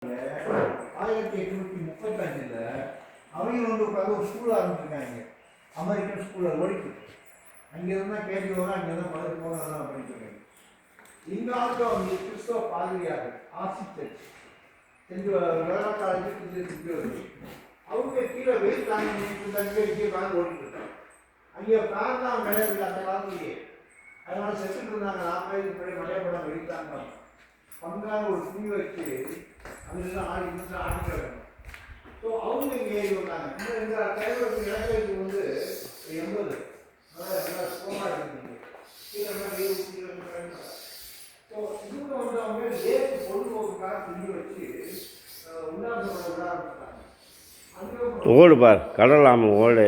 1835 அவங்க வந்து உட்காந்து ஒரு ஸ்கூல் ஆரம்பிச்சிருக்காங்க. அமெரிக்கன் ஸ்கூலில் ஓடிட்டு அங்கேருந்து தான் கேள்வி வரும், அங்கேருந்து மதுரை போனதெல்லாம் படிச்சிருக்காங்க. இங்காவது வந்து கிறிஸ்தவ பாதிரியார் ஆசிரியர் சென்று வேளா காலேஜ் அவங்க கீழே வெயில் தாங்க கீழே ஓடிட்டு இருக்காங்க. அங்கே ஃபேன் தான் கிடையாது அந்த காலத்திலேயே. அதனால செத்துட்டு இருந்தாங்க. 40 பழைய மழைய படம் வெடித்தாங்க. பங்கான ஒரு துணி வச்சு அதெல்லாம் ஆடிக்கிறாங்க. ஸோ அவங்க இங்கே வந்தாங்க. இந்த தலைவருக்கு இலக்கியத்துக்கு வந்து 80 நல்லா ஸ்ட்ராங்காக இருந்தது. கீழே ஸோ இவங்க வந்து அவங்க ஏற்று பொழுதுபோக்குக்காக துணி வச்சு உண்டாந்து விட ஆரம்பிச்சாங்க. ஓடு பார் கடலாம ஓடு.